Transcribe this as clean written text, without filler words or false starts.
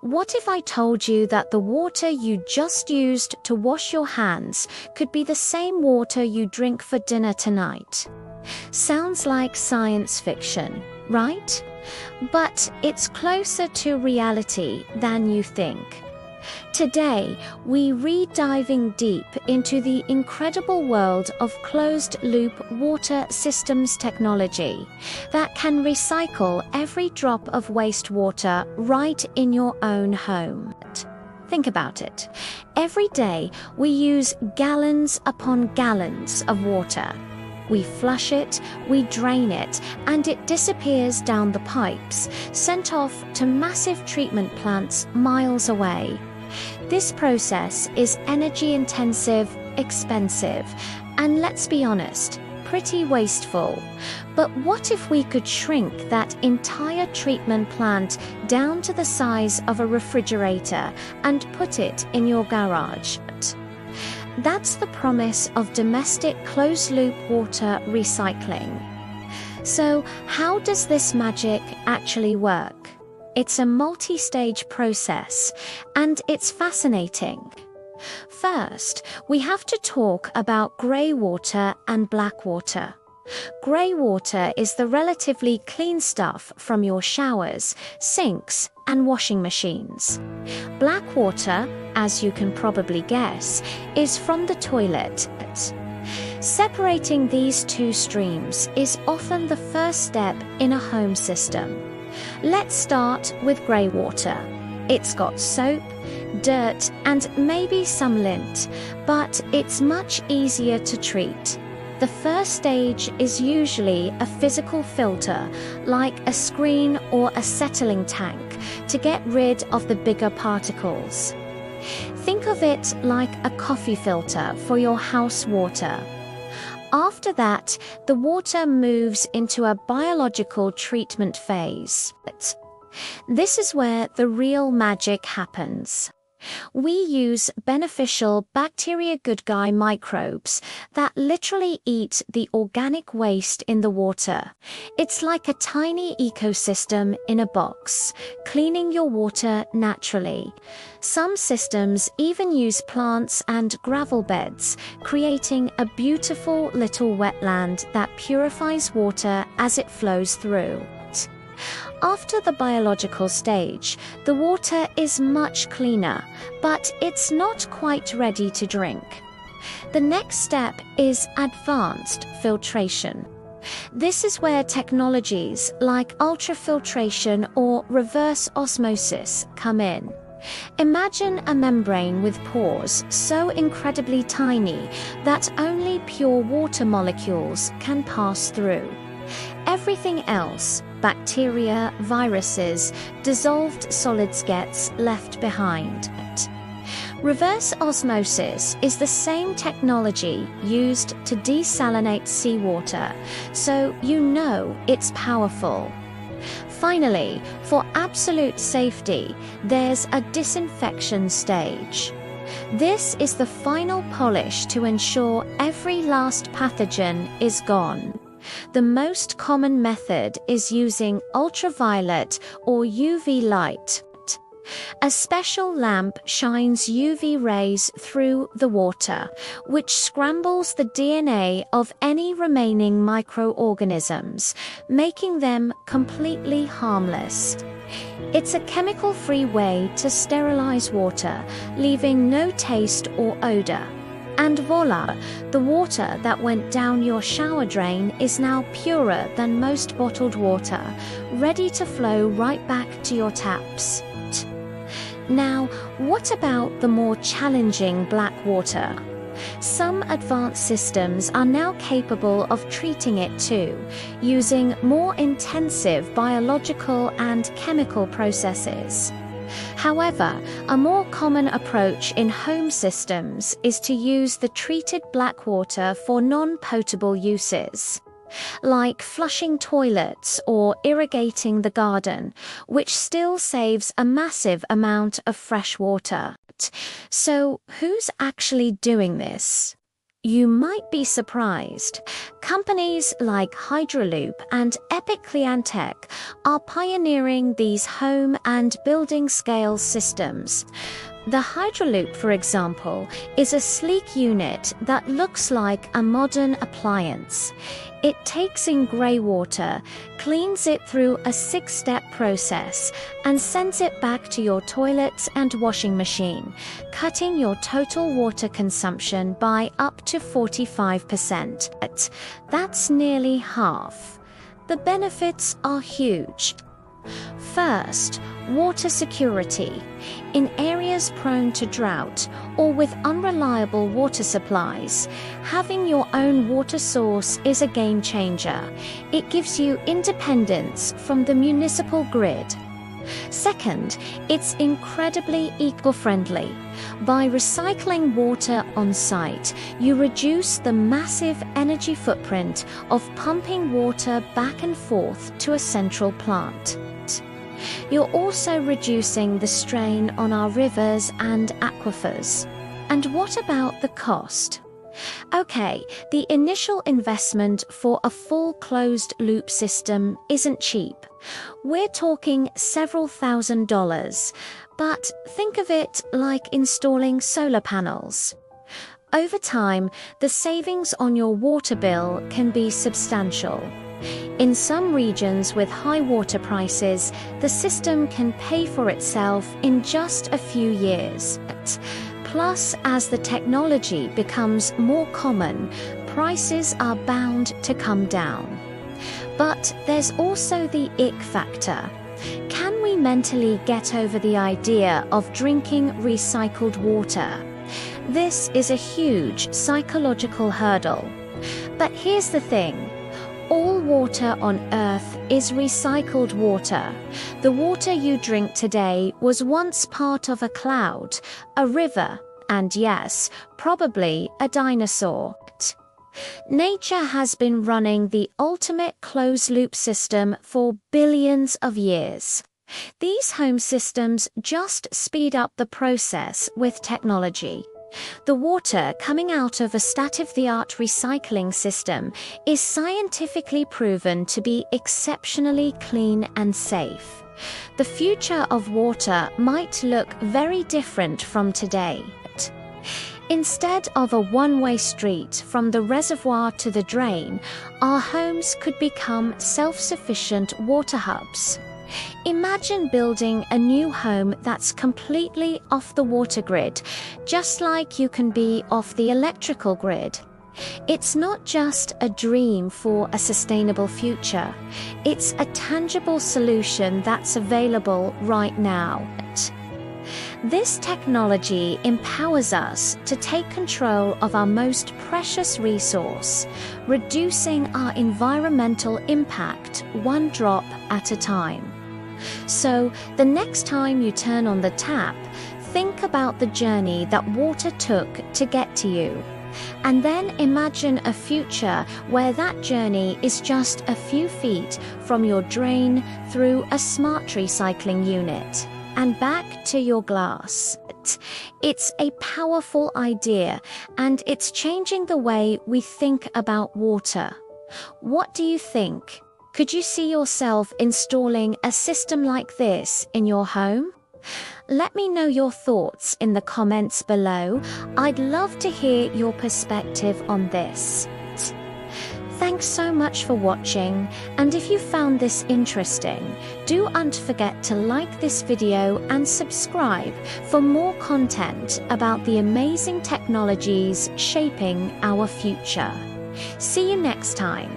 What if I told you that the water you just used to wash your hands could be the same water you drink for dinner tonight? Sounds like science fiction, right? But it's closer to reality than you think. Today, we re-diving deep into the incredible world of closed-loop water systems technology that can recycle every drop of wastewater right in your own home. Think about it. Every day, we use gallons upon gallons of water. We flush it, we drain it, and it disappears down the pipes, sent off to massive treatment plants miles away. This process is energy-intensive, expensive, and let's be honest, pretty wasteful. But what if we could shrink that entire treatment plant down to the size of a refrigerator and put it in your garage? That's the promise of domestic closed-loop water recycling. So, how does this magic actually work? It's a multi-stage process, and it's fascinating. First, we have to talk about Greywater and Blackwater. Greywater is the relatively clean stuff from your showers, sinks, and washing machines. Blackwater, as you can probably guess, is from the toilet. Separating these two streams is often the first step in a home system. Let's start with Greywater. It's got soap, dirt, and maybe some lint, but it's much easier to treat. The first stage is usually a physical filter, like a screen or a settling tank, to get rid of the bigger particles. Think of it like a coffee filter for your house water. After that, the water moves into a biological treatment phase. This is where the real magic happens. We use beneficial bacteria good guy microbes that literally eat the organic waste in the water. It's like a tiny ecosystem in a box, cleaning your water naturally. Some systems even use plants and gravel beds, creating a beautiful little wetland that purifies water as it flows through. After the biological stage, the water is much cleaner, but it's not quite ready to drink. The next step is advanced filtration. This is where technologies like ultrafiltration or reverse osmosis come in. Imagine a membrane with pores so incredibly tiny that only pure water molecules can pass through. Everything else, bacteria, viruses, dissolved solids gets left behind. Reverse osmosis is the same technology used to desalinate seawater, so you know it's powerful. Finally, for absolute safety, there's a disinfection stage. This is the final polish to ensure every last pathogen is gone. The most common method is using ultraviolet or UV light. A special lamp shines UV rays through the water, which scrambles the DNA of any remaining microorganisms, making them completely harmless. It's a chemical-free way to sterilize water, leaving no taste or odor. And voila, the water that went down your shower drain is now purer than most bottled water, ready to flow right back to your taps. Now, what about the more challenging Blackwater? Some advanced systems are now capable of treating it too, using more intensive biological and chemical processes. However, a more common approach in home systems is to use the treated Blackwater for non-potable uses, like flushing toilets or irrigating the garden, which still saves a massive amount of fresh water. So, who's actually doing this? You might be surprised. Companies like Hydroloop and Epic Cleantech are pioneering these home and building scale systems. The Hydroloop, for example, is a sleek unit that looks like a modern appliance. It takes in greywater, cleans it through a 6-step process, and sends it back to your toilet and washing machine, cutting your total water consumption by up to 45%. That's nearly half. The benefits are huge. First, water security. In areas prone to drought or with unreliable water supplies, having your own water source is a game changer. It gives you independence from the municipal grid. Second, it's incredibly eco-friendly. By recycling water on site, you reduce the massive energy footprint of pumping water back and forth to a central plant. You're also reducing the strain on our rivers and aquifers. And what about the cost? Okay, the initial investment for a full closed-loop system isn't cheap. We're talking several $1,000s, but think of it like installing solar panels. Over time, the savings on your water bill can be substantial. In some regions with high water prices, the system can pay for itself in just a few years. Plus, as the technology becomes more common, prices are bound to come down. But there's also the ick factor. Can we mentally get over the idea of drinking recycled water? This is a huge psychological hurdle. But here's the thing. All water on Earth is recycled water. The water you drink today was once part of a cloud, a river, and yes, probably a dinosaur. Nature has been running the ultimate closed-loop system for billions of years. These home systems just speed up the process with technology. The water coming out of a state-of-the-art recycling system is scientifically proven to be exceptionally clean and safe. The future of water might look very different from today. Instead of a one-way street from the reservoir to the drain, our homes could become self-sufficient water hubs. Imagine building a new home that's completely off the water grid, just like you can be off the electrical grid. It's not just a dream for a sustainable future. It's a tangible solution that's available right now. This technology empowers us to take control of our most precious resource, reducing our environmental impact one drop at a time. So, the next time you turn on the tap, think about the journey that water took to get to you. And then imagine a future where that journey is just a few feet from your drain through a smart recycling unit and back to your glass. It's a powerful idea, and it's changing the way we think about water. What do you think? Could you see yourself installing a system like this in your home? Let me know your thoughts in the comments below. I'd love to hear your perspective on this. Thanks so much for watching, and if you found this interesting, don't forget to like this video and subscribe for more content about the amazing technologies shaping our future. See you next time.